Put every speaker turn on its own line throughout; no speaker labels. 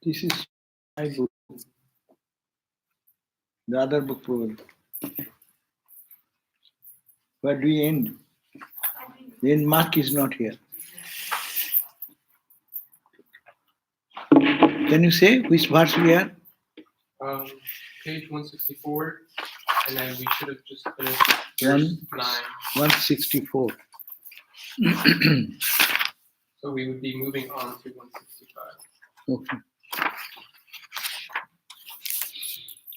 This is my book. The other book probably. Where do we end? Then Mark is not here. Can you say which verse we are?
Page 164, and then we should have just finished verse 9.
164.
So we would be moving on to 165.
Okay.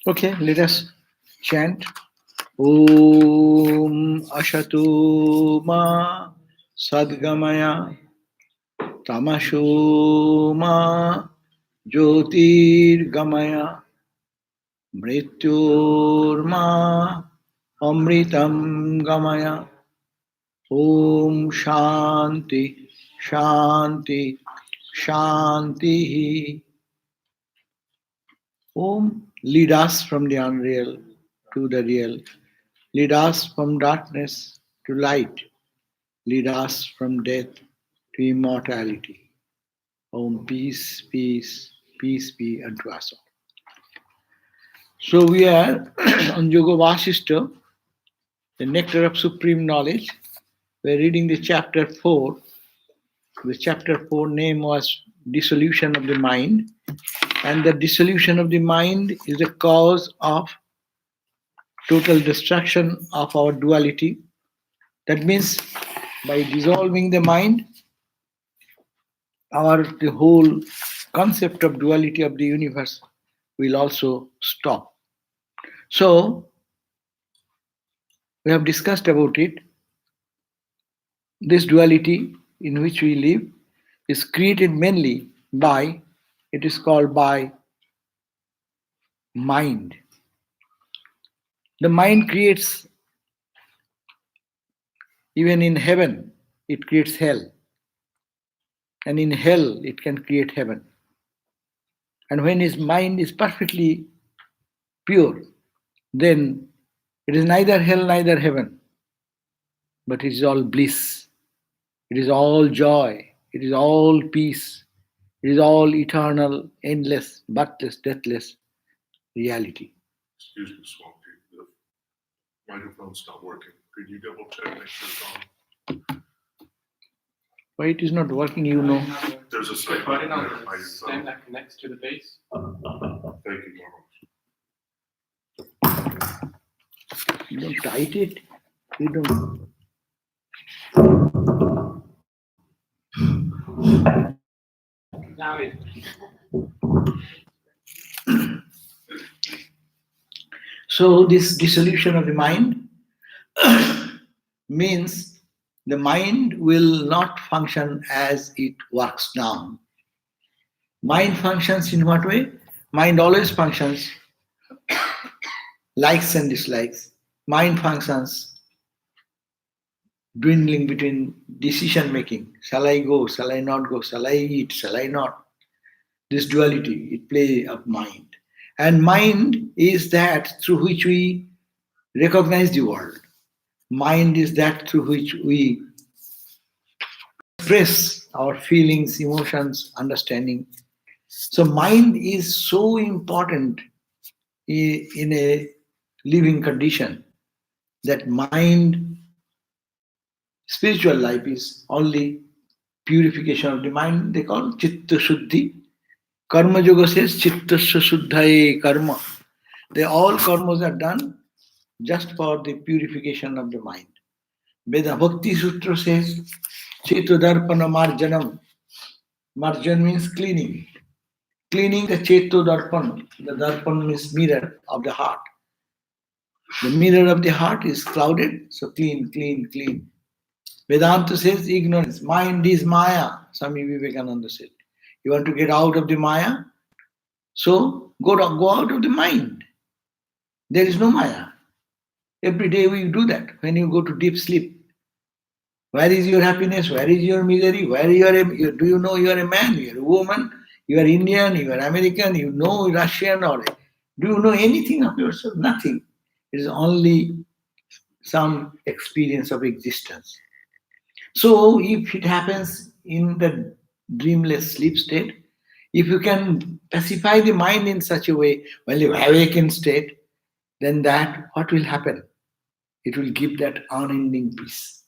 Okay, let us chant. Om Ashatu Ma Sadgamaya Tamasho Ma Jyotirgamaya Mrityorma Amritam Gamaya. Om Shanti Shanti Shanti. Om, lead us from the unreal to the real. Lead us from darkness to light. Lead us from death to immortality. Om, peace, peace, peace be unto us all. So we are on Yoga Vasishta, the Nectar of Supreme Knowledge. We are reading the chapter 4. The chapter 4 name was Dissolution of the Mind. And the dissolution of the mind is the cause of total destruction of our duality. That means by dissolving the mind, the whole concept of duality of the universe will also stop. So we have discussed about it. This duality in which we live is created mainly by, it is called by mind. The mind creates, even in heaven, it creates hell. And in hell, it can create heaven. And when his mind is perfectly pure, then it is neither hell, neither heaven, but it is all bliss. It is all joy. It is all peace. It is all eternal, endless, birthless, deathless reality.
Excuse me, Swami. The microphone's not working. Could you double check, make sure it's on?
Why it is not working, you know.
There's a slight
Button
button
on
there by
the
your
stem
phone.
that connects to the base.
Thank you, Mama.
You don't tight it. You don't.
Now it.
So this dissolution of the mind means the mind will not function as it works now. Mind functions in what way? Mind always functions likes and dislikes. Mind functions dwindling between decision making. Shall I go? Shall I not go? Shall I eat? Shall I not? This duality, it plays of mind. And mind is that through which we recognize the world. Mind is that through which we express our feelings, emotions, understanding. So mind is so important in a living condition that mind, spiritual life is only purification of the mind. They call chitta shuddhi. Karma yoga says chitta shuddhaye karma. All karmas are done just for the purification of the mind. Veda Bhakti Sutra says Cheto Darpana Marjanam. Marjan means cleaning. Cleaning the Cheto Darpan. The Darpan means mirror of the heart. The mirror of the heart is clouded, so clean, clean, clean. Vedanta says ignorance. Mind is Maya. Swami Vivekananda said. You want to get out of the Maya? So go out of the mind. There is no Maya. Every day we do that when you go to deep sleep. Where is your happiness? Where is your misery? Do you know you are a man? You are a woman? You are Indian? You are American? You know Russian? Or do you know anything of yourself? Nothing. It is only some experience of existence. So if it happens in the dreamless sleep state, If you can pacify the mind in such a way, when you awaken state, then that what will happen? It will give that unending peace.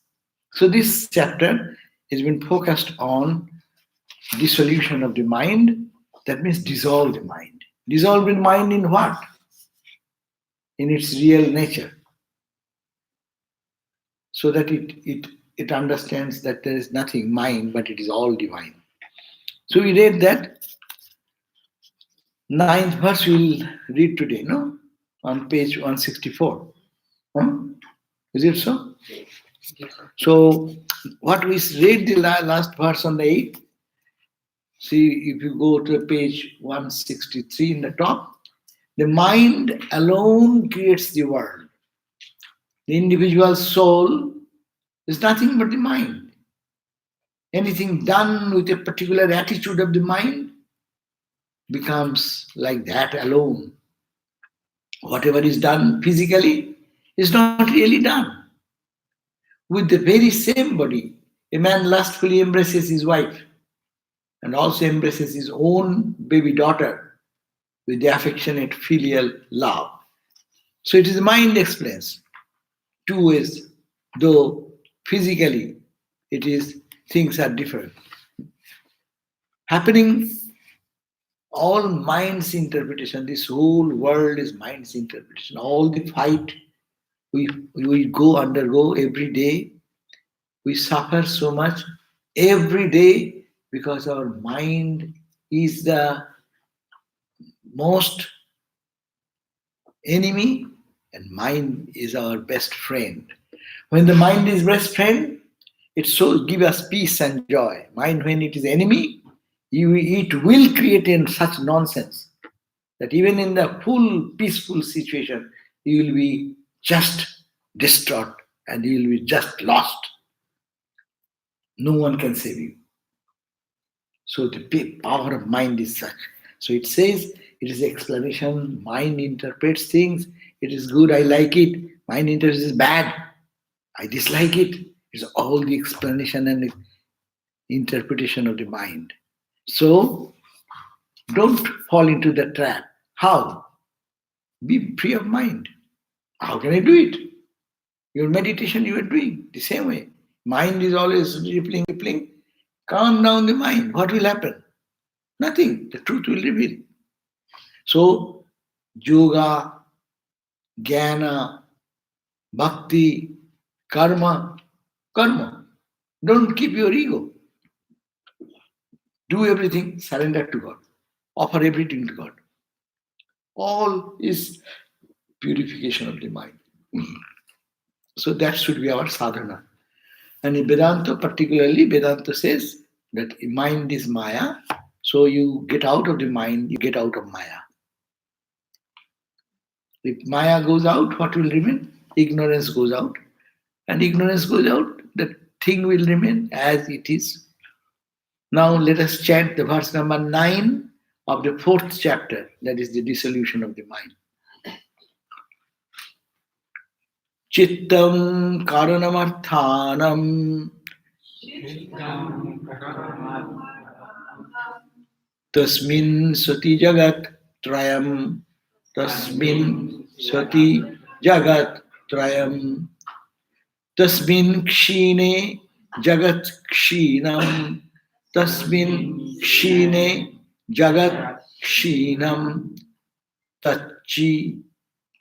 So this chapter has been focused on dissolution of the mind. That means dissolve the mind. Dissolve the mind in what? In its real nature. So that it understands that there is nothing mind, but it is all divine. So we read that ninth verse we'll read today, no? On page 164. Huh? Is it so?
Yes, sir.
So what we read the last verse on the 8th, see if you go to page 163 in the top, the mind alone creates the world. The individual soul is nothing but the mind. Anything done with a particular attitude of the mind becomes like that alone. Whatever is done physically is not really done. With the very same body, a man lustfully embraces his wife and also embraces his own baby daughter with the affectionate filial love. So it is the mind explains two ways, though physically it is things are different. Happening all mind's interpretation, this whole world is mind's interpretation. All the fight we undergo every day, we suffer so much every day because our mind is the most enemy and mind is our best friend. When the mind is best friend, it so give us peace and joy. Mind when it is enemy, it will create in such nonsense that even in the full peaceful situation, you will be just distraught and you will be just lost. No one can save you. So the power of mind is such. So it says it is explanation. Mind interprets things. It is good. I like it. Mind interprets is bad. I dislike it. It's all the explanation and interpretation of the mind. So don't fall into the trap. How? Be free of mind. How can I do it? Your meditation you are doing the same way. Mind is always rippling. Calm down the mind. What will happen? Nothing. The truth will reveal. So, yoga, jnana, bhakti, karma. Don't keep your ego. Do everything, surrender to God. Offer everything to God. All is purification of the mind. So that should be our sadhana. And in Vedanta, particularly, Vedanta says that mind is Maya. So you get out of the mind, you get out of Maya. If Maya goes out, what will remain? Ignorance goes out. And ignorance goes out, the thing will remain as it is. Now let us chant the verse number 9 of the 4th chapter, that is the dissolution of the mind. Chittam karanamarthanam tasmin sati jagat trayam tasmin sati jagat trayam tasmin kshine jagat kshinam tasmin kshine jagat kshinam tacchi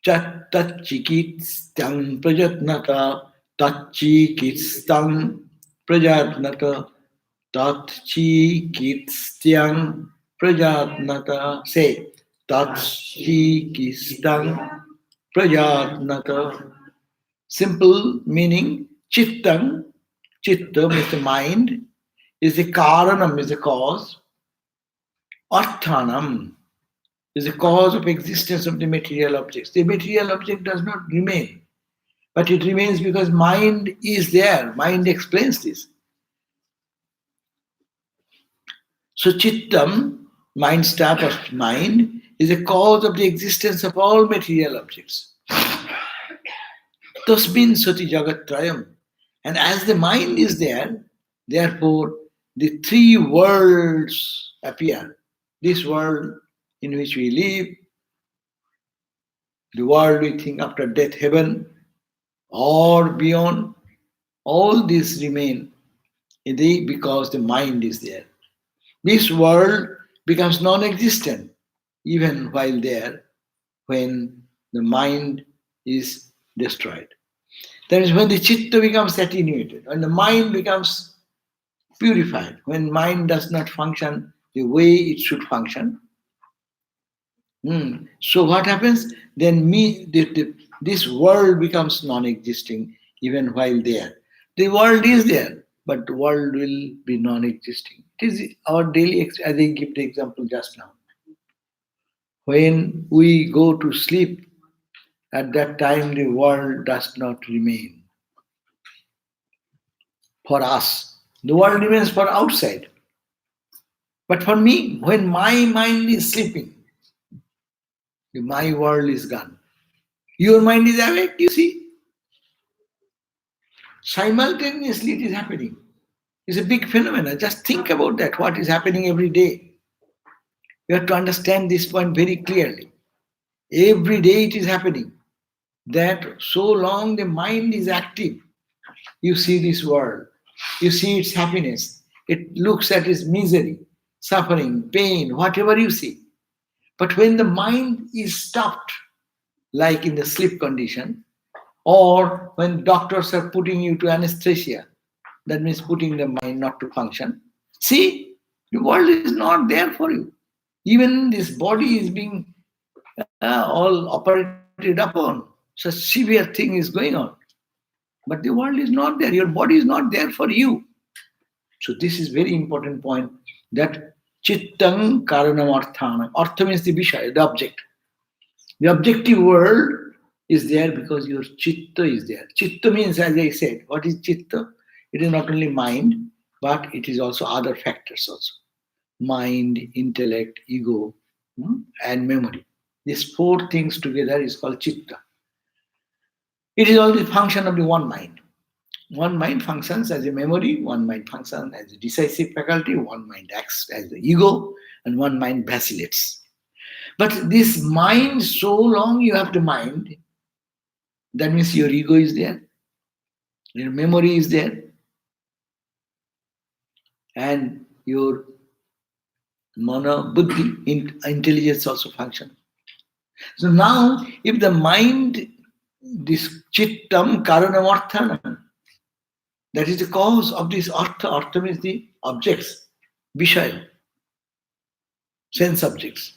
tachikitstang prajatnata tachikitstang prajatnata tachikitstang prajatnata. Say tachikitstang prajatnata. Simple meaning chittam. Chittam is the mind, is the karanam, is the cause. Arthanam is the cause of existence of the material objects. The material object does not remain, but it remains because mind is there. Mind explains this. So chittam, mind, state of mind, is the cause of the existence of all material objects. Tasmin sati jagat trayam. And as the mind is there, therefore the three worlds appear. This world in which we live, the world we think after death, heaven, or beyond, all these remain because the mind is there. This world becomes non existent even while there when the mind is destroyed. That is when the chitta becomes attenuated, when the mind becomes purified, when mind does not function the way it should function. So what happens? Then this world becomes non-existing even while there. The world is there, but the world will be non-existing. It is our daily, as I give the example just now. When we go to sleep, at that time the world does not remain for us. The world remains for outside. But for me, when my mind is sleeping, my world is gone. Your mind is awake, you see. Simultaneously it is happening. It's a big phenomenon. Just think about that, what is happening every day. You have to understand this point very clearly. Every day it is happening. That so long the mind is active, you see this world. You see its happiness. It looks at its misery, suffering, pain, whatever you see. But when the mind is stopped, like in the sleep condition, or when doctors are putting you to anesthesia, that means putting the mind not to function. See, the world is not there for you. Even this body is being all operated upon. Such severe thing is going on. But the world is not there. Your body is not there for you. So this is very important point that chittang karanam arthanam. Artha means the vishaya, the object. The objective world is there because your chitta is there. Chitta means, as I said, what is chitta? It is not only mind, but it is also other factors also. Mind, intellect, ego, and memory. These four things together is called chitta. It is all the function of the one mind. One mind functions as a memory, one mind functions as a decisive faculty, one mind acts as the ego, and one mind vacillates. But this mind, so long you have the mind, that means your ego is there, your memory is there, and your mana, buddhi, intelligence also function. So now, if the mind, this chittam karanam arthanam, that is the cause of this artha. Artha means the objects, vishaya, sense objects,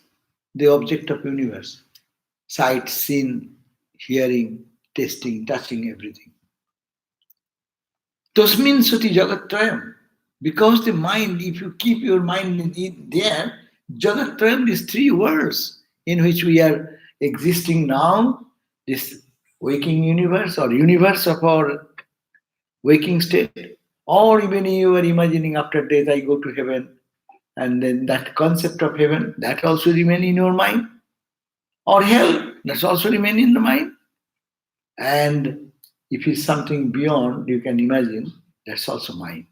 the object of universe, sight, seeing, hearing, tasting, touching, everything. Tasmin sati jagattrayam. Because the mind, if you keep your mind there, jagattrayam, these three worlds in which we are existing now, this waking universe or universe of our waking state, or even you are imagining after death I go to heaven, and then that concept of heaven, that also remain in your mind, or hell, that's also remain in the mind. And if it's something beyond, you can imagine, that's also mind.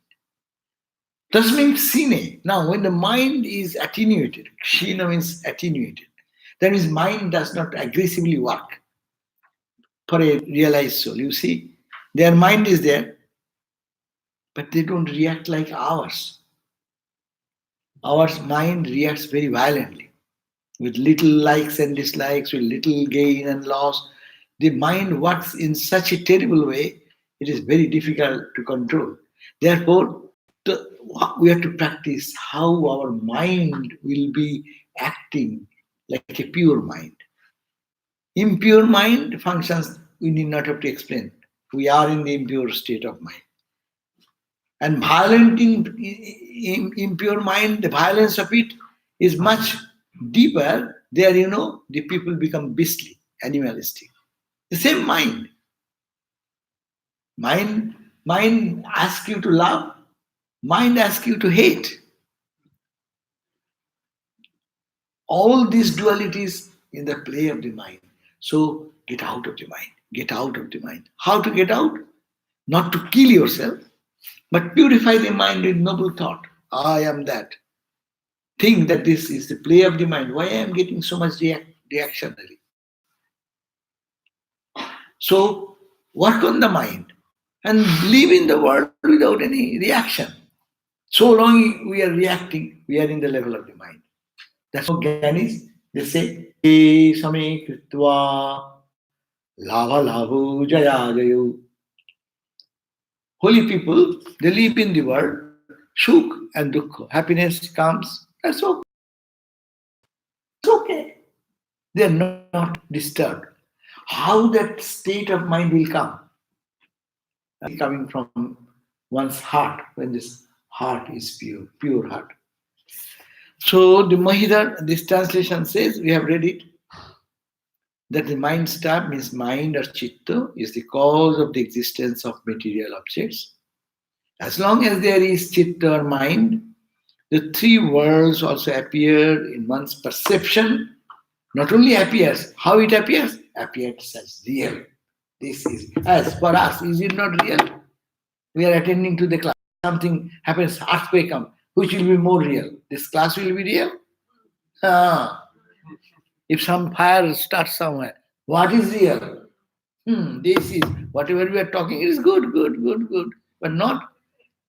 Tasmin sine. Now, when the mind is attenuated, kshina means attenuated, that means mind does not aggressively work for a realized soul. You see, their mind is there, but they don't react like ours. Our mind reacts very violently, with little likes and dislikes, with little gain and loss. The mind works in such a terrible way, it is very difficult to control. Therefore, we have to practice how our mind will be acting like a pure mind. Impure mind functions, we need not have to explain. We are in the impure state of mind. And violent impure mind, the violence of it is much deeper. There, the people become beastly, animalistic. The same mind. Mind asks you to love, mind asks you to hate. All these dualities in the play of the mind. So get out of the mind. Get out of the mind. How to get out? Not to kill yourself, but purify the mind with noble thought. I am that. think that this is the play of the mind. Why I am getting so much reactionary? So work on the mind and live in the world without any reaction. So long we are reacting, we are in the level of the mind. That's what Gyanis, they say, "E same kritva lava lavu jaya jayu." Holy people, they live in the world, sukh and dukh. Happiness comes, that's okay. It's okay. They are not disturbed. How that state of mind will come? Coming from one's heart, when this heart is pure, pure heart. So the Mahidar, this translation says, we have read it, that the mind star means mind or chitta is the cause of the existence of material objects. As long as there is chitta or mind, the three worlds also appear in one's perception. Not only appears, how it appears? Appears as real. This is, as for us, is it not real? We are attending to the class. Something happens, earthquake comes. Which will be more real? This class will be real? Ah. If some fire starts somewhere, what is real? This is, whatever we are talking is good, good, good, good. But not,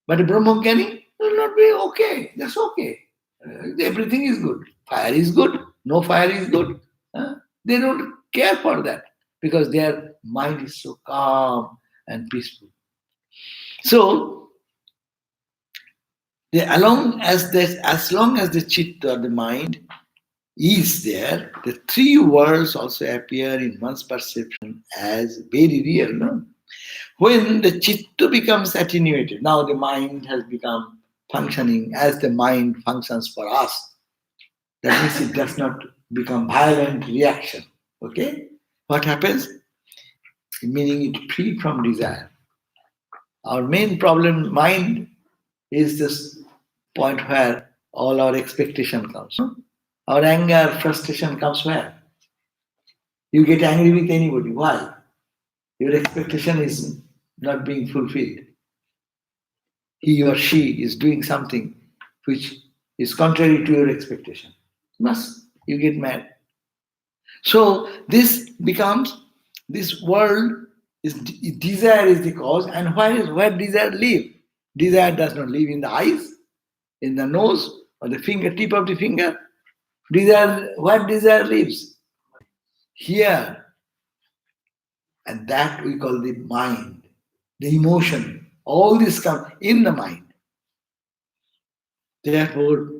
but a Brahmajnani will not be okay. That's okay. Everything is good. Fire is good. No fire is good. They don't care for that because their mind is so calm and peaceful. So, as long as the chitta or the mind is there, the three worlds also appear in one's perception as very real. No? When the chitta becomes attenuated, now the mind has become functioning as the mind functions for us. That means it does not become violent reaction. Okay? What happens? Meaning it free from desire. Our main problem, mind, is this point where all our expectation comes. No? Our anger, frustration comes where? You get angry with anybody. Why? Your expectation is not being fulfilled. He or she is doing something which is contrary to your expectation. You get mad. So this becomes, this world is, desire is the cause, and where desire live? Desire does not live in the eyes, in the nose, or the tip of the finger. Desire, where desire lives? Here. And that we call the mind, the emotion. All this comes in the mind. Therefore,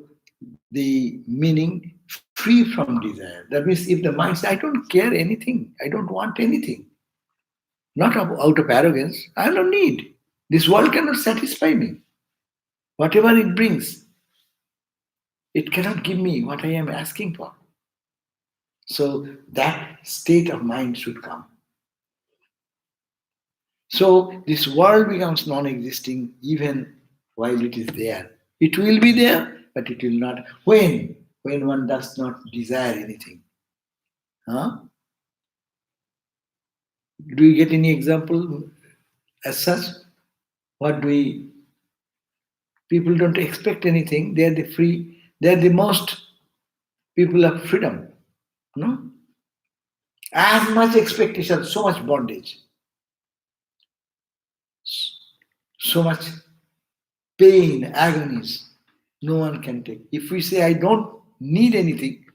the meaning free from desire. That means if the mind says, I don't care anything, I don't want anything, not out of arrogance, I don't need. This world cannot satisfy me. Whatever it brings, it cannot give me what I am asking for. So that state of mind should come. So this world becomes non-existing even while it is there. It will be there, but it will not. When? When one does not desire anything. Huh? Do you get any example as such? What do we? People don't expect anything. They are the free. They are the most people of freedom. No? As much expectation, so much bondage, so much pain, agonies. No one can take. If we say I don't need anything,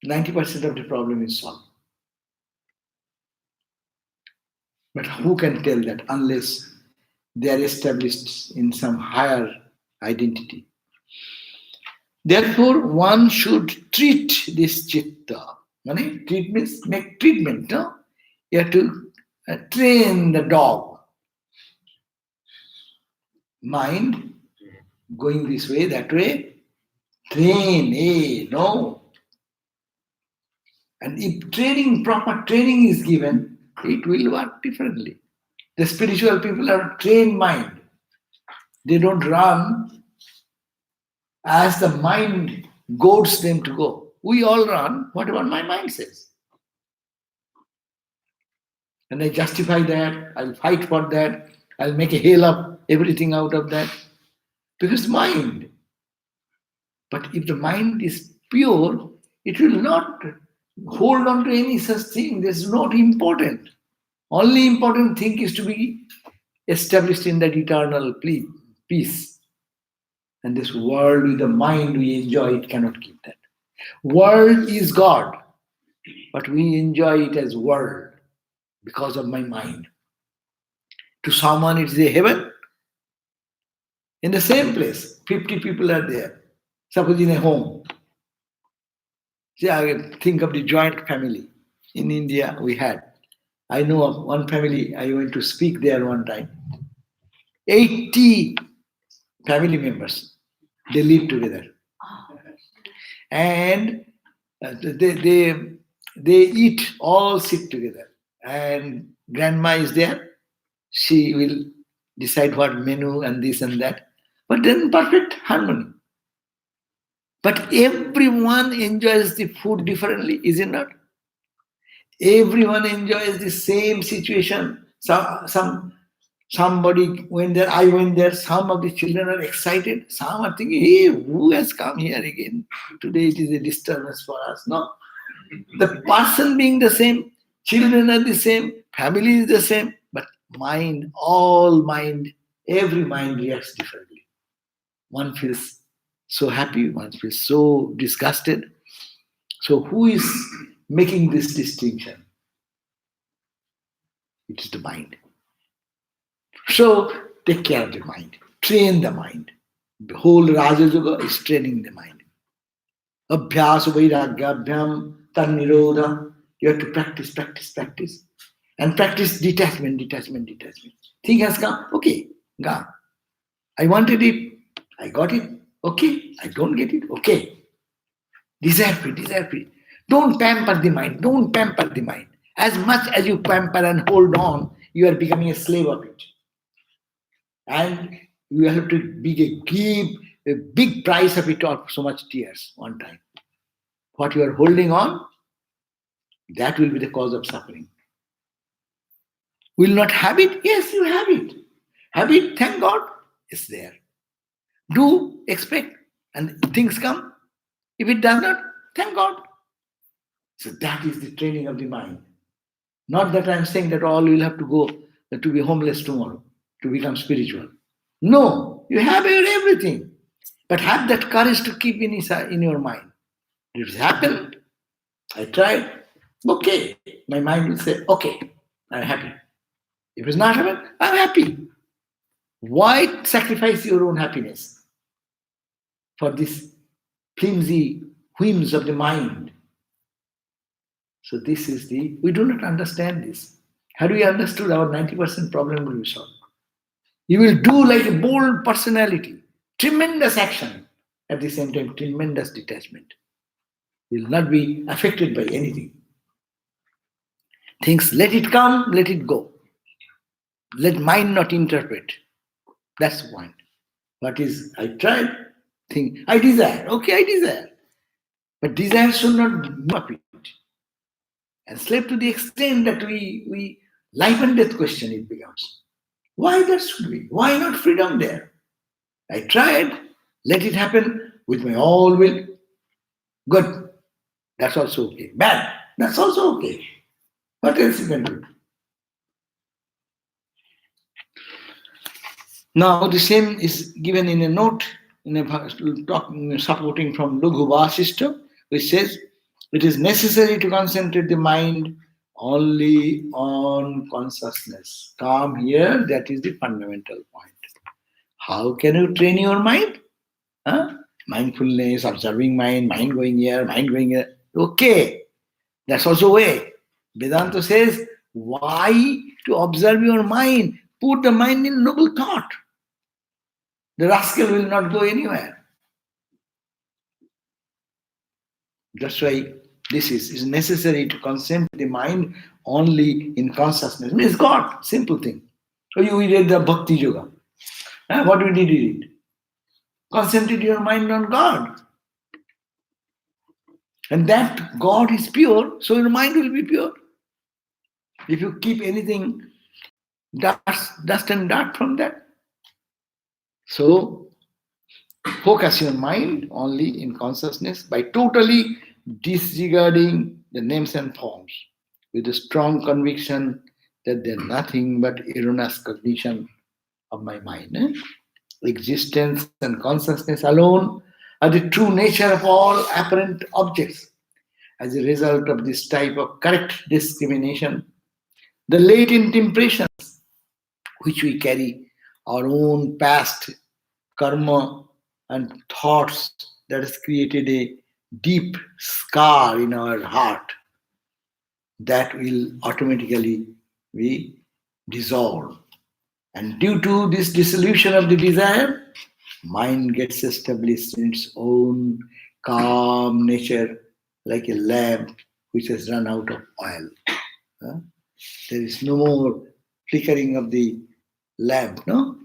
90% of the problem is solved. But who can tell that unless they are established in some higher identity? Therefore, one should treat this chitta. Treat means make treatment. No? You have to train the dog. Mind going this way, that way. Train, no. And if proper training is given, it will work differently. The spiritual people are trained mind. They don't run as the mind goads them to go. We all run whatever my mind says. And I justify that, I'll fight for that, I'll make a hell of everything out of that. Because mind. But if the mind is pure, it will not hold on to any such thing. That's not important. Only important thing is to be established in that eternal peace. And this world with the mind we enjoy, it cannot keep that. World is God, but we enjoy it as world because of my mind. To someone it's a heaven. In the same place, 50 people are there. Suppose in a home. See, I think of the joint family. In India, we had. I know of one family, I went to speak there one time. 80 family members, they live together. And they eat, all sit together. And grandma is there. She will decide what menu and this and that. But then perfect harmony. But everyone enjoys the food differently, is it not? Everyone enjoys the same situation. Somebody went there, I went there. Some of the children are excited. Some are thinking, hey, who has come here again? Today it is a disturbance for us. No. The person being the same, children are the same, family is the same, but mind, all mind, every mind reacts differently. One feels so happy, one feels so disgusted. So who is making this distinction? It is the mind. So take care of the mind, train the mind. The whole Raja Yoga is training the mind. Abhyas vairagyabhyam tannirodha. You have to practice, practice, practice. And practice detachment, detachment, detachment. Thing has come, okay, gone. I wanted it, I got it, okay. I don't get it, okay. Desire free, desire free. Don't pamper the mind, don't pamper the mind. As much as you pamper and hold on, you are becoming a slave of it. And you have to give a big price of it or so much tears one time. What you are holding on, that will be the cause of suffering. Will not have it? Yes, you have it. Have it, thank God, it's there. Do expect, and things come. If it does not, thank God. So that is the training of the mind. Not that I'm saying that all will have to go to be homeless tomorrow, to become spiritual. No, you have everything. But have that courage to keep in your mind. If it happened, I tried, okay. My mind will say, okay, I'm happy. If it's not happened, I'm happy. Why sacrifice your own happiness for this flimsy whims of the mind? So this is we do not understand this. Had we understood, our 90% problem will be solved. You will do like a bold personality, tremendous action, at the same time, tremendous detachment. You will not be affected by anything. Things, let it come, let it go. Let mind not interpret. That's the point. What is, I tried, think, I desire. Okay, I desire. But desire should not move it. And slave to the extent that we life and death question it becomes. Why that should be? Why not freedom there? I tried, let it happen with my all will. Good. That's also okay. Bad. That's also okay. What else you can do? Now the same is given in a note in a talk, supporting from Lughu Vasishta, which says it is necessary to concentrate the mind only on consciousness. Come here, that is the fundamental point. How can you train your mind? Huh? Mindfulness, observing mind going here, mind going here. Okay, that's also a way. Vedanta says, why to observe your mind? Put the mind in noble thought. The rascal will not go anywhere. That's why this is necessary to concentrate the mind only in consciousness. Means God, simple thing. So we read the Bhakti Yoga. What we did read? Concentrate your mind on God. And that God is pure, so your mind will be pure. If you keep anything, dust and dirt from that. So Focus your mind only in consciousness by totally disregarding the names and forms with a strong conviction that they're nothing but erroneous cognition of my mind. Existence and consciousness alone are the true nature of all apparent objects. As a result of this type of correct discrimination, the latent impressions which we carry, our own past karma and thoughts that has created a deep scar in our heart that will automatically be dissolved. And due to this dissolution of the desire, mind gets established in its own calm nature like a lamp which has run out of oil. Huh? There is no more flickering of the lamp, no?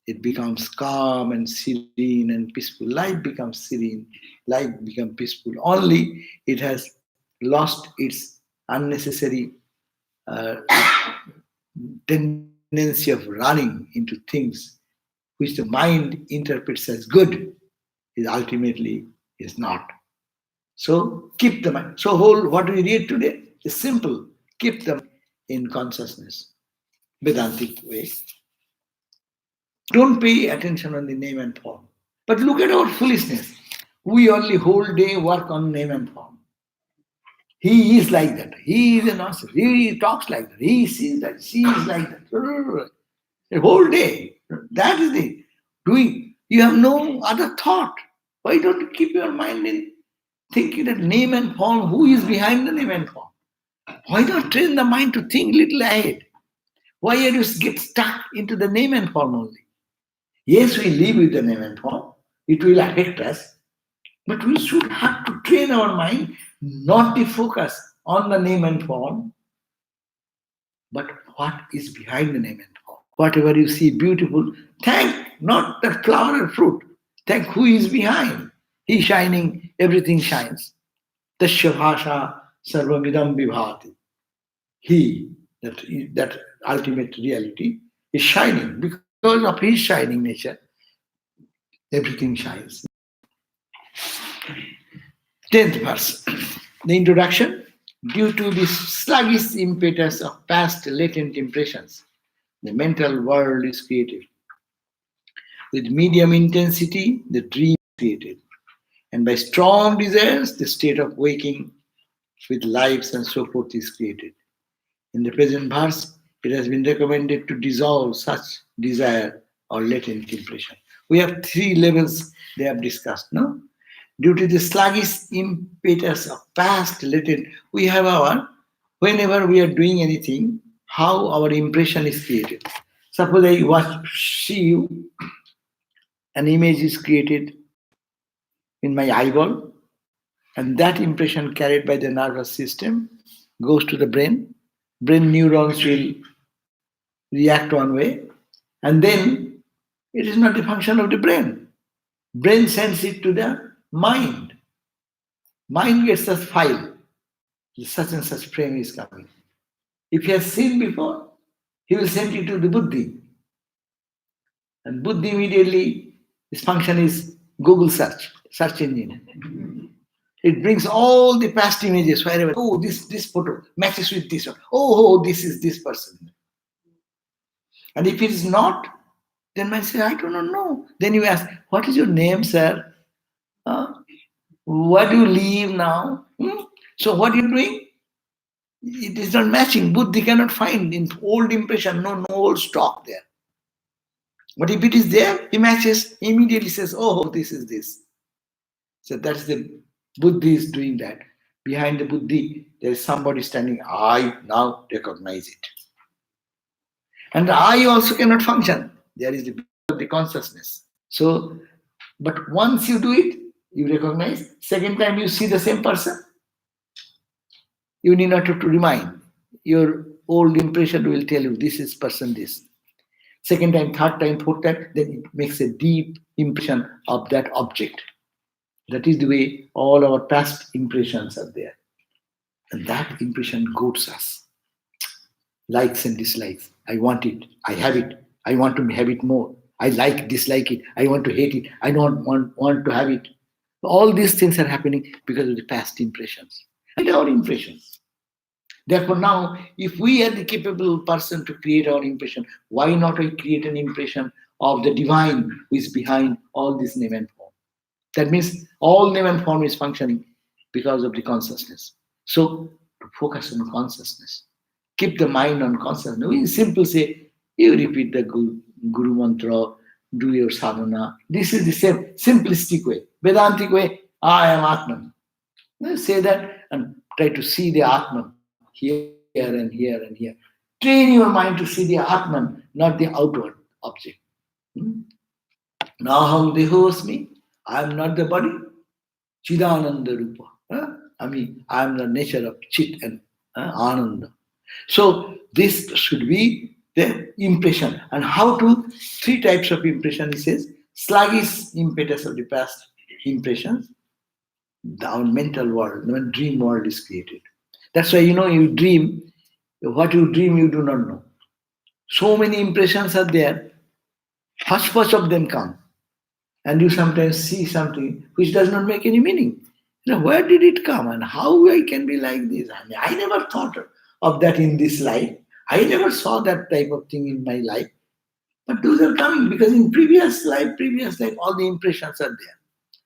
It becomes calm and serene and peaceful. Life becomes serene, life becomes peaceful. Only it has lost its unnecessary uh, tendency of running into things which the mind interprets as good, is ultimately is not. So keep the mind. So whole what we read today is simple. Keep them in consciousness, Vedantic way. Don't pay attention on the name and form. But look at our foolishness. We only whole day work on name and form. He is like that. He is a nonsense. He talks like that. He sees that. She is like that. A whole day. That is the doing. You have no other thought. Why don't you keep your mind in thinking that name and form? Who is behind the name and form? Why not train the mind to think little ahead? Why are you get stuck into the name and form only? Yes, we live with the name and form. It will affect us. But we should have to train our mind not to focus on the name and form, but what is behind the name and form. Whatever you see beautiful, thank not the flower or fruit. Thank who is behind. He shining, everything shines. Tasya bhasha sarvamidam vibhati. He, that ultimate reality, is shining. Because of his shining nature, everything shines. 10th verse. The introduction. Due to this sluggish impetus of past latent impressions, the mental world is created. With medium intensity, the dream is created. And by strong desires, the state of waking with lives and so forth is created. In the present verse, it has been recommended to dissolve such desire or latent impression. We have three levels they have discussed, no? Due to the sluggish impetus of past latent, we have our, whenever we are doing anything, how our impression is created. Suppose I see you, an image is created in my eyeball, and that impression carried by the nervous system goes to the brain. Brain neurons will react one way, and then it is not the function of the brain. Brain sends it to the mind. Mind gets a file. Such and such frame is coming. If he has seen before, he will send it to the buddhi. And buddhi immediately, his function is Google search engine. It brings all the past images wherever. Oh, this photo matches with this one. Oh, this is this person. And if it is not, then man says, I do not know. Then you ask, what is your name, sir? Where do you live now? So what are you doing? It is not matching. Buddhi cannot find in old impression, no old stock there. But if it is there, he matches, he immediately says, oh, this is this. So that's the Buddhi is doing that. Behind the Buddhi, there is somebody standing. I now recognize it. And the I also cannot function. There is the consciousness. So, but once you do it, you recognize. Second time you see the same person, you need not to remind. Your old impression will tell you this is person this. Second time, third time, fourth time, then it makes a deep impression of that object. That is the way all our past impressions are there. And that impression goads us. Likes and dislikes. I want it. I have it. I want to have it more. I like, dislike it. I want to hate it. I don't want to have it. All these things are happening because of the past impressions. Our impressions. Therefore, now, if we are the capable person to create our impression, why not we create an impression of the divine who is behind all this name and form? That means all name and form is functioning because of the consciousness. So, to focus on consciousness, keep the mind on consciousness. We simple say, you repeat the Guru mantra, do your sadhana. This is the same simplistic way. Vedantic way, I am Atman. Say that and try to see the Atman here and here and here. Train your mind to see the Atman, not the outward object. Hmm? Naham dehosmi, I am not the body. Chidananda Rupa. I am the nature of Chit and Ananda. So this should be the impression. And how to, three types of impression, he says, sluggish impetus of the past impressions, our mental world, when dream world is created. That's why, you dream, what you dream you do not know. So many impressions are there, hodgepodge of them come. And you sometimes see something which does not make any meaning. Where did it come and how I can be like this? I never thought of that in this life. I never saw that type of thing in my life. But those are coming because in previous life, all the impressions are there.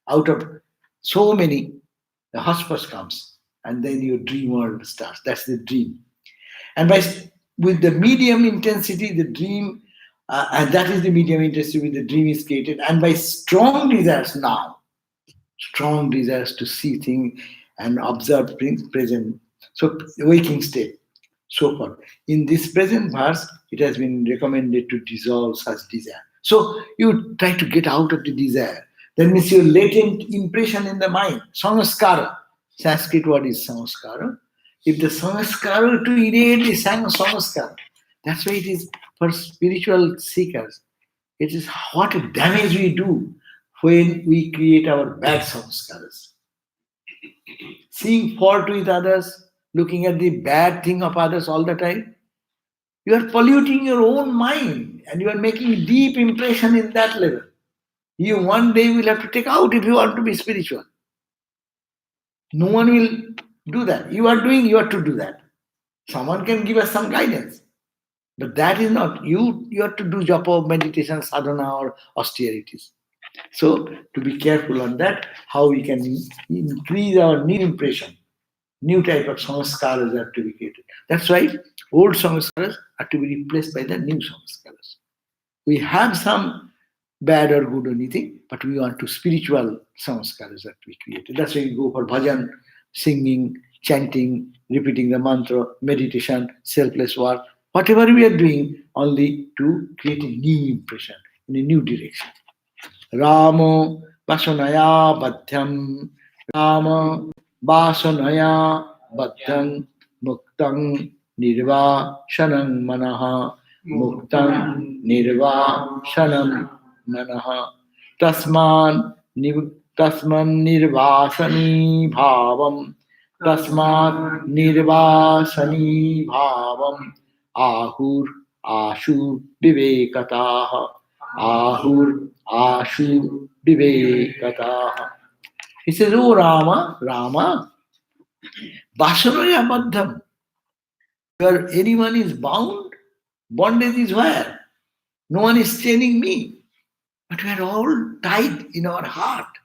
Out of so many, the hush comes, and then your dream world starts. That's the dream. And with the medium intensity, the dream, and that is the medium intensity with the dream is created. And by strong desires now, strong desires to see things and observe things present. So waking state, so forth. In this present verse, it has been recommended to dissolve such desire. So you try to get out of the desire. That means your latent impression in the mind, samskara. Sanskrit word is samskara. If the samskara to erase the samskara, that's why it is for spiritual seekers. It is what a damage we do when we create our bad samskaras. Seeing fault with others, looking at the bad thing of others all the time, you are polluting your own mind and you are making a deep impression in that level. You one day will have to take out if you want to be spiritual. No one will do that. You are doing, you have to do that. Someone can give us some guidance. But that is not, you have to do japa, meditation, sadhana or austerities. So to be careful on that, how we can increase our new impression, new type of samskaras have to be created. That's why old samskaras are to be replaced by the new samskaras. We have some bad or good or anything, but we want to spiritual samskaras that we created. That's why we go for bhajan, singing, chanting, repeating the mantra, meditation, selfless work, whatever we are doing, only to create a new impression in a new direction. Ramo Vasanaya Badhyam Rama Vasanaya Badhyam Muktam Nirvashanam Manaha Muktam Nirvashanam Manaha Tasman Nirvasani Bhavam Tasmat Nirvasani Bhavam Ahur Ashu Vivekataha Ahur Ashu Vivekataha. He says, Oh Rama, Vasanaya Badham. Where anyone is bound, bondage is where? No one is chaining me. But we are all tied in our heart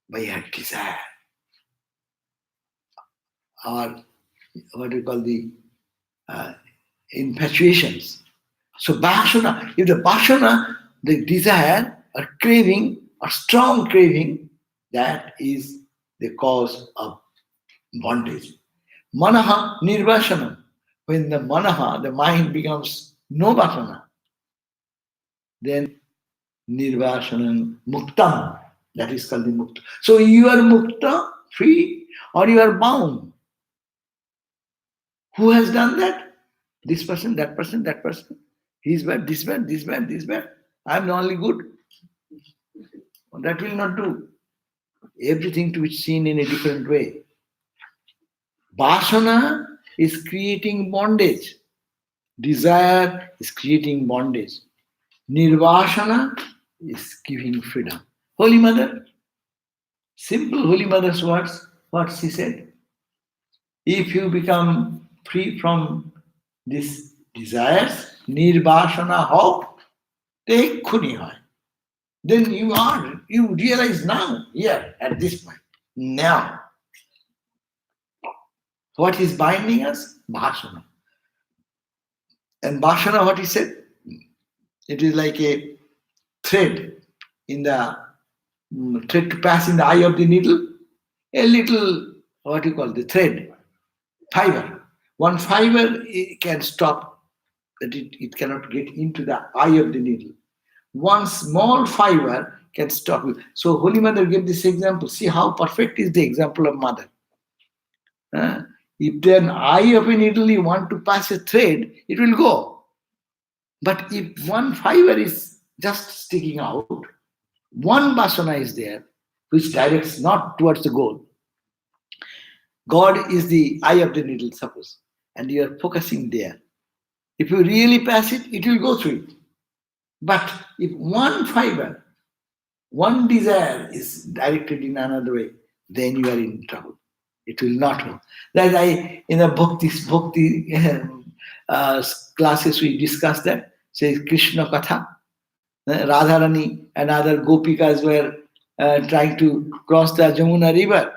by our desire. Our, what do you call the infatuations. So Vasana, if the Vasana, the desire or craving or strong craving, that is the cause of bondage. Manaha nirvasanam. When the manaha, the mind becomes no vasana, then nirvasanam muktam. That is called the mukta. So you are mukta, free, or you are bound. Who has done that? This person, that person, that person. He's bad, this bad, this bad, this bad. I am the only good. That will not do. Everything to be seen in a different way. Vasana is creating bondage. Desire is creating bondage. Nirvasana is giving freedom. Holy Mother, simple Holy Mother's words, what she said. If you become free from these desires, nirvasana ho, te khuni hoy. Then you realize now, here, at this point, now, what is binding us? Bhasana. And bhasana, what he said? It is like a thread in the thread to pass in the eye of the needle, a little, what you call the thread, fiber. One fiber can stop, that it cannot get into the eye of the needle. One small fiber can stop it. So Holy Mother gave this example. See how perfect is the example of Mother. If an eye of a needle you want to pass a thread, it will go. But if one fiber is just sticking out, one basana is there, which directs not towards the goal. God is the eye of the needle, suppose, and you are focusing there. If you really pass it, it will go through it. But if one fiber, one desire is directed in another way, then you are in trouble. It will not go. That in the bhakti classes we discussed that. Says Krishna Katha. Radharani and other gopikas were trying to cross the Jamuna river.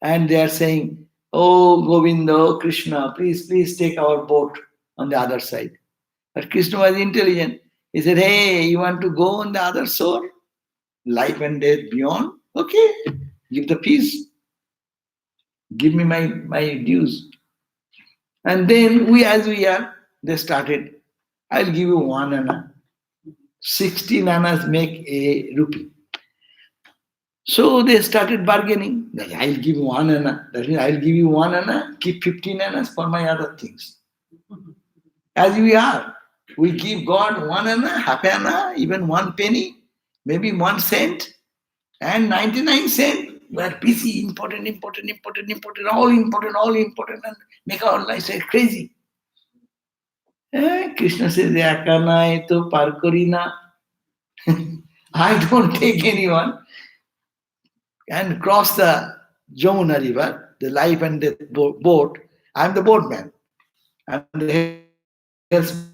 And they are saying, "Oh Govinda, Krishna, please take our boat on the other side." But Krishna was intelligent. He said, "Hey, you want to go on the other shore? Life and death beyond? Okay, give the fees. Give me my dues." And then as we are, they started, "I'll give you 1 anna. 60 annas make a rupee." So they started bargaining. "I'll give you 1 anna. That means I'll give you 1 anna, keep 15 annas for my other things." As we are, we give God 1 anna, half anna, even 1 penny, maybe 1 cent, and 99 cents. We are busy, important, all important, and make our lives crazy. Krishna says, "Eka nai to par kori na." I don't take anyone and cross the Jamuna river, the life and death boat. I'm the boatman. I'm the helmsman.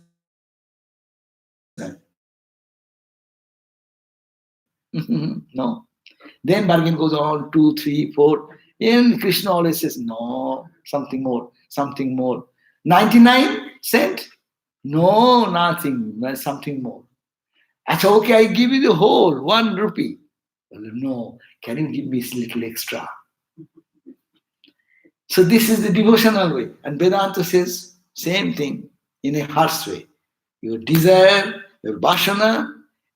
No. Then bargain goes on, 2, 3, 4. And Krishna always says, "No, something more, something more." 99 cent? No, nothing, something more. I said, "Okay, I give you the whole 1 rupee." Well, "No, can you give me a little extra?" So this is the devotional way. And Vedanta says same thing in a harsh way. Your desire, your vasana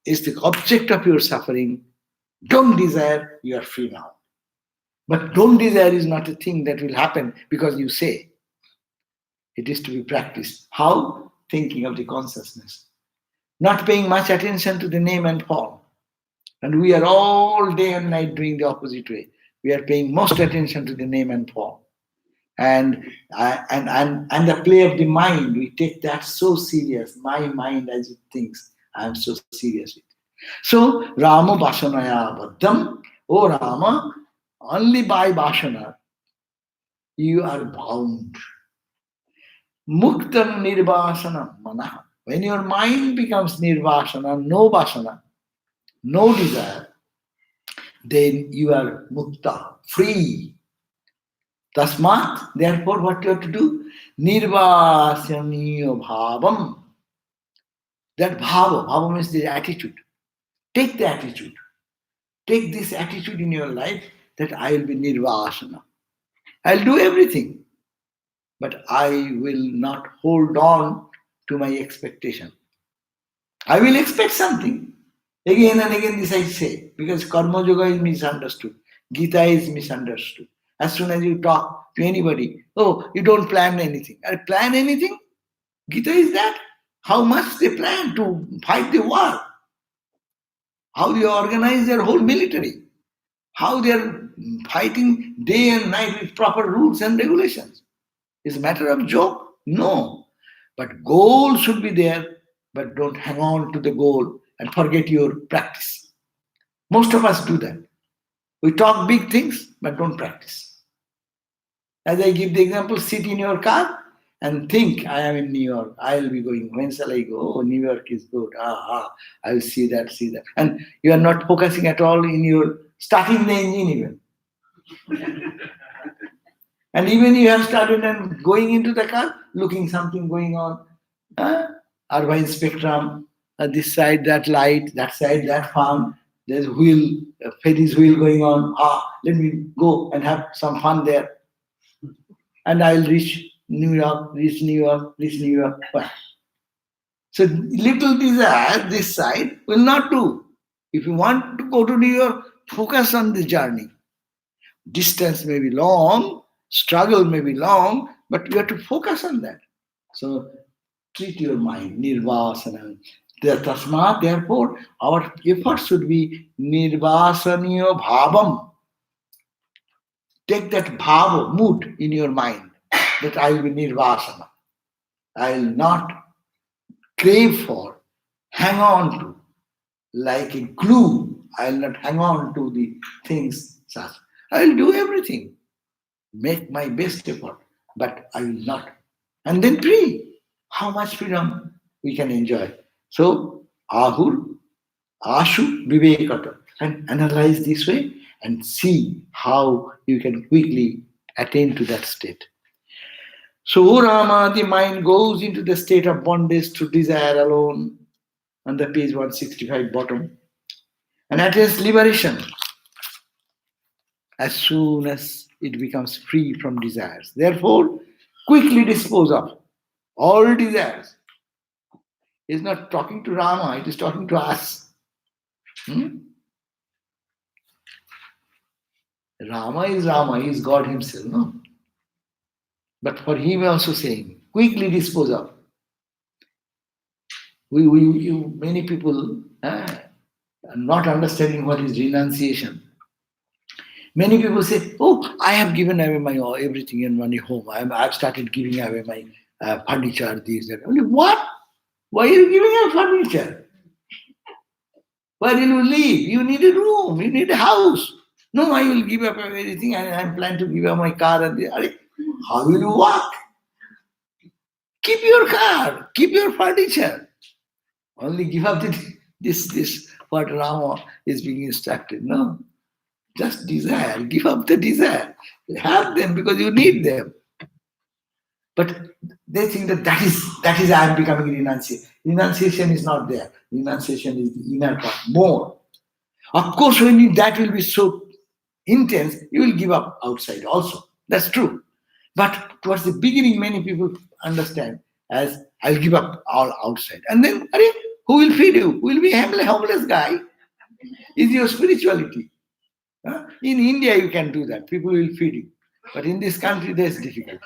is the object of your suffering. Don't desire, you are free now. But don't desire is not a thing that will happen because you say. It is to be practiced. How? Thinking of the consciousness. Not paying much attention to the name and form. And we are all day and night doing the opposite way. We are paying most attention to the name and form. And the play of the mind, we take that so serious. My mind as it thinks, I am so serious with it. So Rama Vasanaya Baddham, oh Rama, only by Vasana you are bound. Muktam Nirvasana Manaha. When your mind becomes Nirvasana, no Vasana, no desire, then you are mukta, free. Tasmat, therefore, what you have to do? Nirvasaniyo bhavam. That bhava means the attitude. Take the attitude. Take this attitude in your life that I will be nirvasana. I'll do everything, but I will not hold on to my expectation. I will expect something. Again and again, this I say, because Karma Yoga is misunderstood. Gita is misunderstood. As soon as you talk to anybody, "Oh, you don't plan anything." I plan anything? Gita is that? How much they plan to fight the war? How they organize their whole military? How they are fighting day and night with proper rules and regulations? Is a matter of joke? No. But goal should be there. but don't hang on to the goal and forget your practice. Most of us do that. We talk big things, but don't practice. As I give the example, sit in your car and think, I am in New York. I will be going. When shall I go? Oh, New York is good. I will see that, see that. And you are not focusing at all in your starting the engine even. And even you have started and going into the car, looking something going on. Urban spectrum, this side that light, that side that farm, there's wheel, a Ferris wheel going on. Let me go and have some fun there. And I'll reach New York, reach New York, reach New York. Well, so little desire this side will not do. If you want to go to New York, focus on the journey. Distance may be long, struggle may be long, but you have to focus on that. So treat your mind, nirvasana. Tasma, therefore, our effort should be nirvasaniya bhavam. Take that bhava, mood in your mind that I will be nirvasana. I will not crave for, hang on to, like a glue. I will not hang on to the things such. I will do everything, make my best effort, but I will not. And then free. How much freedom we can enjoy. So, Ahur, Ashu, Vivekata, and analyze this way and see how you can quickly attain to that state. So, Rama, the mind goes into the state of bondage to desire alone, on the page 165 bottom, and attains liberation as soon as it becomes free from desires. Therefore, quickly dispose of all desires. He is not talking to Rama, it is talking to us. Hmm? Rama, he is God himself, no? But for him also saying, quickly dispose of. Many people are not understanding what is renunciation. Many people say, "Oh, I have given away my everything and money home. I've started giving away my furniture, this, that." Only what? Why are you giving away furniture? Where will you live? You need a room. You need a house. No, I will give up everything. I plan to give up my car. How will you walk? Keep your car. Keep your furniture. Only give up this what Rama is being instructed. No, just desire. Give up the desire. Have them because you need them. But they think that is I am becoming renunciation. Renunciation is not there. Renunciation is the inner part more. Of course, when that will be so intense, you will give up outside also. That's true. But towards the beginning, many people understand as I'll give up all outside. And then, who will feed you? Who will be a homeless guy? Is your spirituality. In India, you can do that. People will feed you. But in this country, there's difficulty.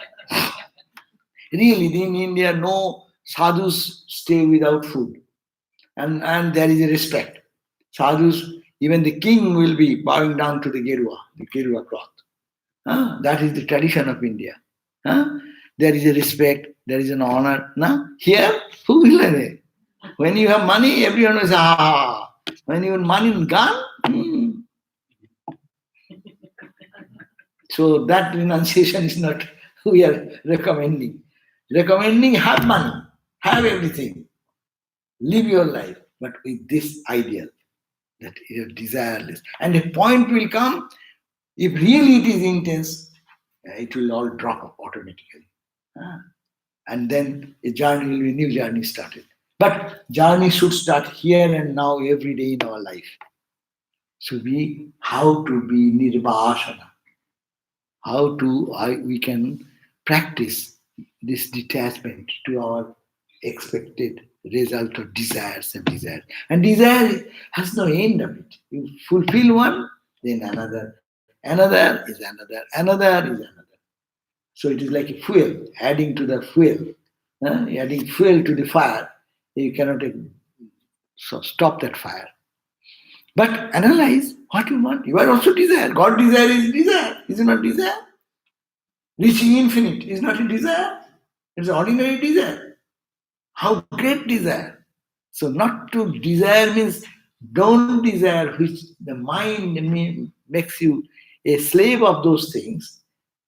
Really, in India, no sadhus stay without food. And there is a respect. Sadhus, even the king will be bowing down to the Gerua cloth. That is the tradition of India. There is a respect, there is an honor. Here, who will they? When you have money, everyone will say, When you have money in gun, So that renunciation is not we are recommending. Recommending have money, have everything, live your life, but with this ideal that you are desireless. And a point will come, if really it is intense, it will all drop up automatically. And then a journey will be, new journey started. But journey should start here and now, every day in our life. So how to be nirvasana, we can practice this detachment to our expected result of desires and desires. And desire has no end of it. You fulfill one, then another is another is another. So it is like a fuel, adding to the fuel. Adding fuel to the fire, you cannot stop that fire. But analyze what you want. You are also desire. God desire is desire. Is it not desire? Reaching infinite is not a desire. It's an ordinary desire. How great desire. So not to desire means don't desire, which the mind makes you a slave of those things,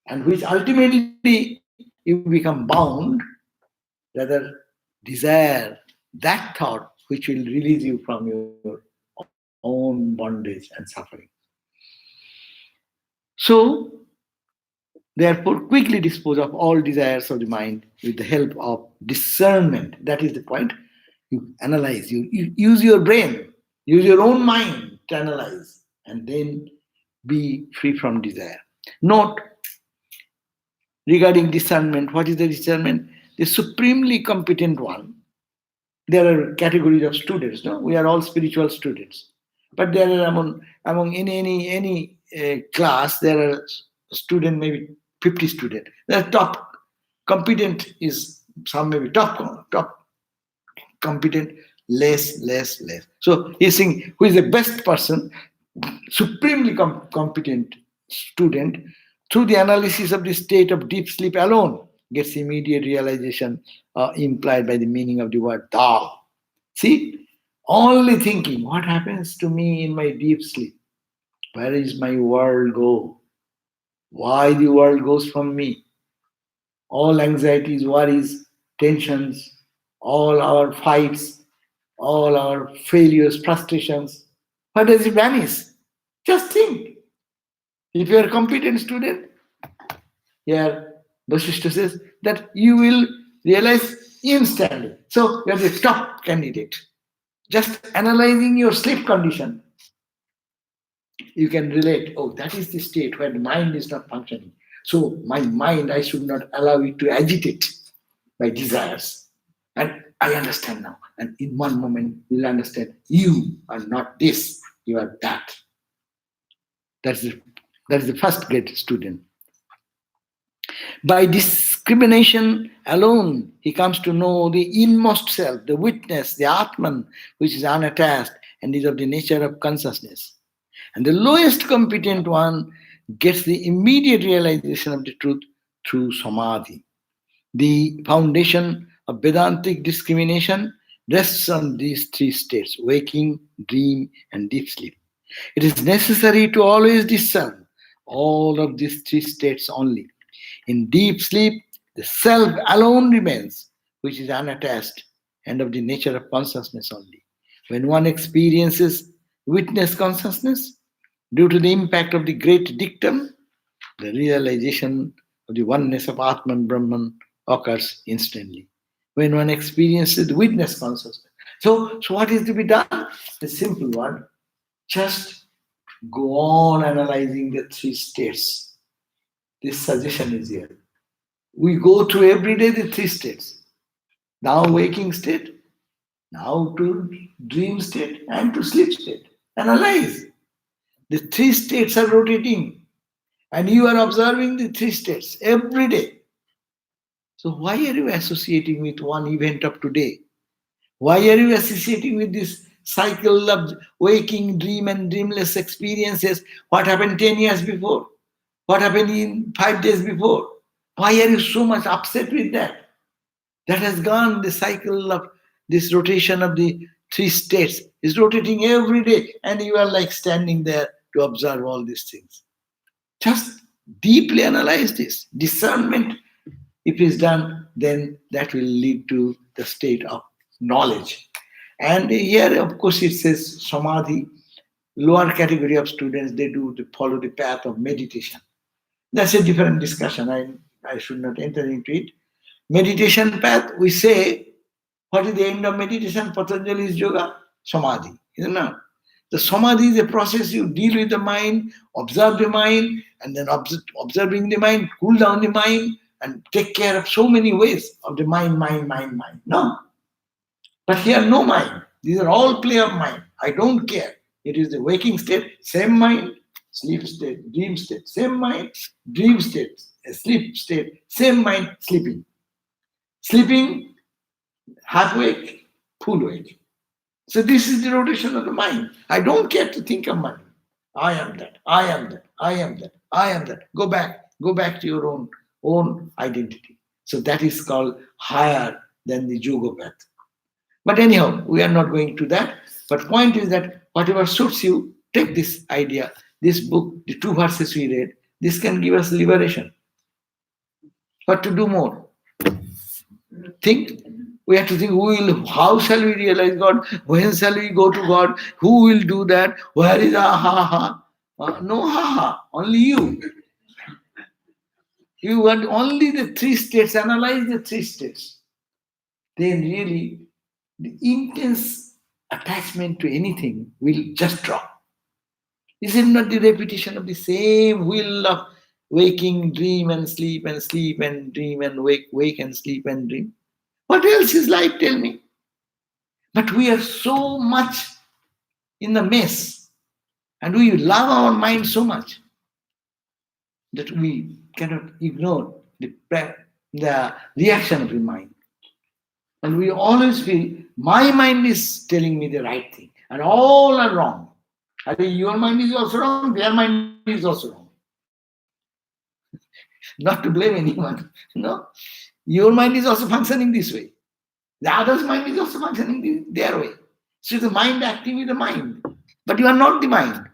and which ultimately you become bound. Rather, desire that thought which will release you from your own bondage and suffering. So, therefore, quickly dispose of all desires of the mind with the help of discernment. That is the point. You analyze, you use your brain, use your own mind to analyze, and then be free from desire. Note regarding discernment, what is the discernment? The supremely competent one. There are categories of students, no? We are all spiritual students. But there are among any class, there are student, maybe 50 students. The top competent is some, maybe top competent, less. So he's saying who is the best person, supremely competent student, through the analysis of the state of deep sleep alone, gets immediate realization implied by the meaning of the word thou. See, only thinking, what happens to me in my deep sleep? Where is my world go? Why the world goes from me? All anxieties, worries, tensions, all our fights, all our failures, frustrations. Where does it vanish? Just think. If you are a competent student, here Vasishtha says that you will realize instantly. So you are the top candidate. Just analyzing your sleep condition, you can relate. Oh, that is the state where the mind is not functioning. So my mind, I should not allow it to agitate by desires. And I understand now. And in one moment, you'll understand you are not this, you are that. That's the, that is the first great student. By discrimination alone, he comes to know the inmost self, the witness, the Atman, which is unattached and is of the nature of consciousness. And the lowest competent one gets the immediate realization of the truth through samadhi. The foundation of Vedantic discrimination rests on these three states: waking, dream, and deep sleep. It is necessary to always discern all of these three states only. In deep sleep, the self alone remains, which is unattached and of the nature of consciousness only. When one experiences witness consciousness, due to the impact of the great dictum, the realization of the oneness of Atman Brahman occurs instantly. When one experiences witness consciousness. So what is to be done? The simple one. Just go on analyzing the three states. This suggestion is here. We go through every day the three states. Now waking state, now to dream state, and to sleep state. Analyze. The three states are rotating, and you are observing the three states every day. So why are you associating with one event of today? Why are you associating with this cycle of waking, dream, and dreamless experiences? What happened 10 years before? What happened in 5 days before? Why are you so much upset with that? That has gone. The cycle of this rotation of the three states is rotating every day, and you are like standing there to observe all these things. Just deeply analyze this. Discernment, if is done, then that will lead to the state of knowledge. And here, of course, it says samadhi. Lower category of students, they follow the path of meditation. That's a different discussion. I should not enter into it. Meditation path, we say, what is the end of meditation? Patanjali's yoga, samadhi. Isn't it? The samadhi is a process. You deal with the mind, observe the mind, and then observing the mind, cool down the mind, and take care of so many ways of the mind. No. But here, no mind. These are all play of mind. I don't care. It is the waking state, same mind, sleep state, dream state, same mind, dream state, sleep state, same mind, sleeping. Sleeping, half wake, full wake. So this is the rotation of the mind. I don't care to think of money. I am that. I am that. I am that. I am that. Go back. Go back to your own identity. So that is called higher than the yoga path. But anyhow, we are not going to that. But point is that whatever suits you, take this idea, this book, the two verses we read, this can give us liberation. What to do more? Think. We have to think, how shall we realize God? When shall we go to God? Who will do that? Where is our ha ha? No ha ha, only you. You want only the three states, analyze the three states. Then really the intense attachment to anything will just drop. Is it not the repetition of the same wheel of waking, dream and sleep and dream and wake, wake and sleep and dream? What else is life? Tell me. But we are so much in the mess and we love our mind so much that we cannot ignore the reaction of the mind. And we always feel my mind is telling me the right thing and all are wrong. I think your mind is also wrong, their mind is also wrong. Not to blame anyone. No. Your mind is also functioning this way. The other's mind is also functioning their way. So the mind acting with the mind. But you are not the mind.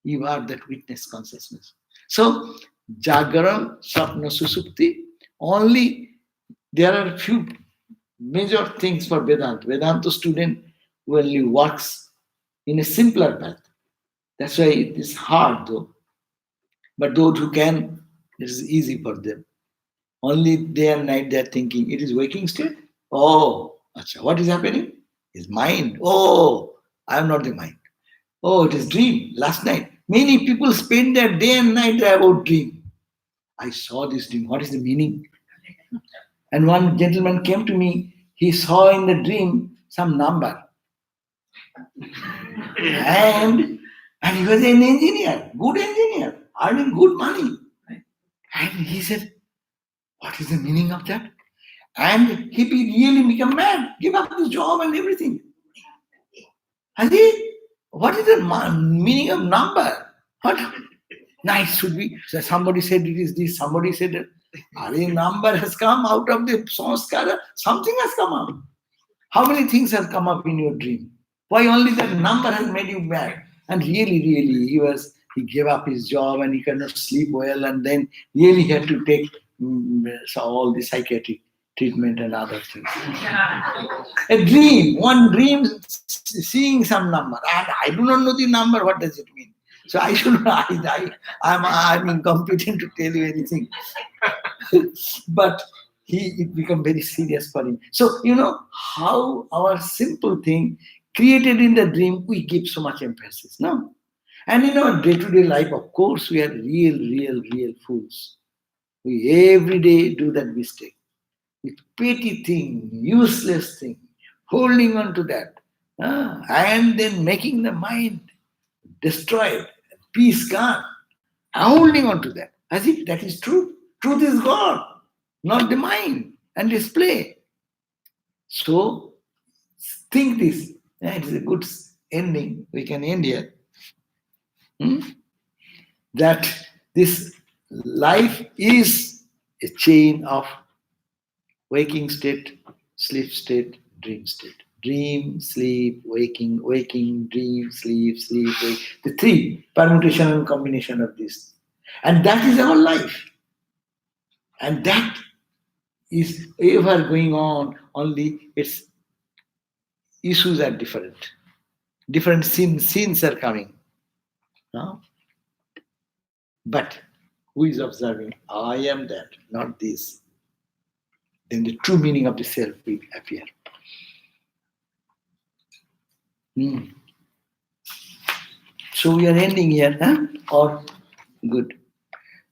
You are that witness consciousness. So, Jagaram, Sapna, Susupti, only there are few major things for Vedanta. Vedanta student only works in a simpler path. That's why it is hard though. But those who can, it is easy for them. Only day and night they are thinking, it is waking state? Oh, acha, what is happening? Is mind. Oh, I am not the mind. Oh, it is dream. Last night. Many people spend their day and night about dream. I saw this dream. What is the meaning? And one gentleman came to me. He saw in the dream some number. And he was an engineer, good engineer, earning good money. And he said, what is the meaning of that? And he really become mad, give up his job and everything. I said, what is the meaning of number? What? Nice should be. So somebody said it is this, somebody said that. A number has come out of the samskara, something has come up. How many things have come up in your dream? Why only that number has made you mad? And really, he gave up his job and he cannot sleep well, and then really had to take all the psychiatric treatment and other things. A dream, one dream seeing some number, and I do not know the number, what does it mean? So I should I'm incompetent to tell you anything. But it became very serious for him. So how our simple thing created in the dream, we give so much emphasis, no? And in our day-to-day life, of course, we are real fools. We every day do that mistake. With petty thing, useless thing, holding on to that, and then making the mind destroyed, peace gone, holding on to that, as if that is truth. Truth is God, not the mind and display. So, think this. It is a good ending. We can end here. That this life is a chain of waking state, sleep state, dream state. Dream, sleep, waking, dream, sleep, wake. The three permutation and combination of this. And that is our life. And that is ever going on, only its issues are different. Different scenes are coming. No? But who is observing? I am that, not this. Then the true meaning of the self will appear. So we are ending here, huh? Or good.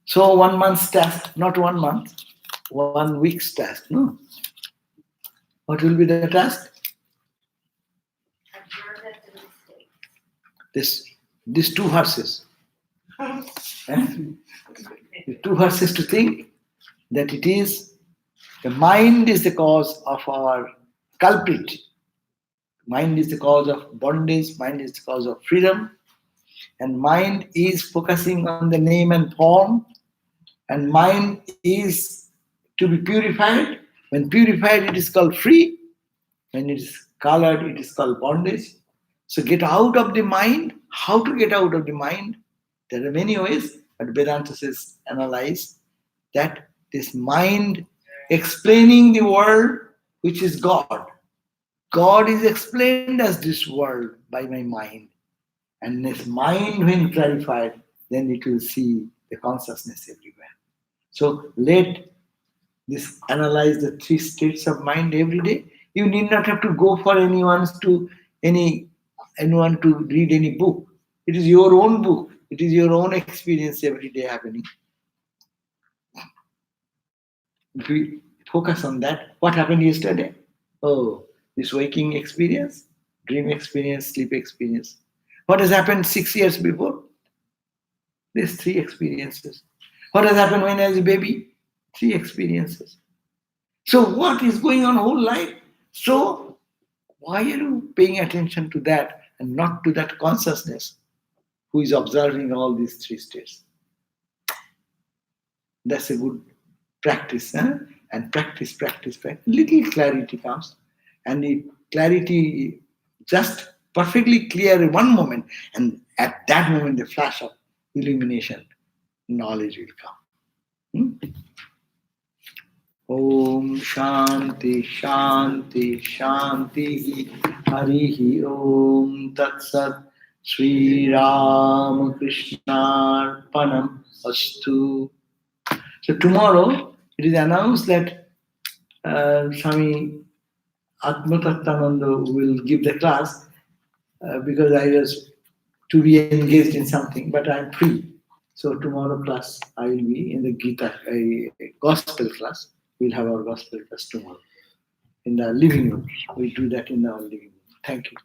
So 1 month's task, not 1 month, 1 week's task, no? What will be the task? These two verses. The two verses to think that it is the mind is the cause of our culprit. Mind is the cause of bondage, mind is the cause of freedom, and mind is focusing on the name and form, and mind is to be purified. When purified, it is called free, When it is colored, it is called bondage. So get out of the mind. How to get out of the mind? There are many ways, but Vedanta says analyze that this mind explaining the world which is God. God is explained as this world by my mind. And this mind, when clarified, then it will see the consciousness everywhere. So let this analyze the three states of mind every day. You need not have to go for anyone to read any book. It is your own book. It is your own experience every day happening. If we focus on that, what happened yesterday? Oh, this waking experience, dream experience, sleep experience. What has happened 6 years before? These three experiences. What has happened when I was a baby? Three experiences. So what is going on whole life? So why are you paying attention to that and not to that consciousness who is observing all these three states? That's a good practice, huh? And practice, practice, practice. Little clarity comes, and the clarity just perfectly clear in one moment, and at that moment, the flash of illumination, knowledge will come. Om Shanti Shanti Shanti Harihi Om Tat Sat Sri Ram Krishna Arpanam Astu. So tomorrow it is announced that Swami Atmatattananda will give the class because I was to be engaged in something, but I'm free. So tomorrow class I will be in the Gita, a gospel class. We'll have our gospel class tomorrow in the living room. We do that in our living room. Thank you.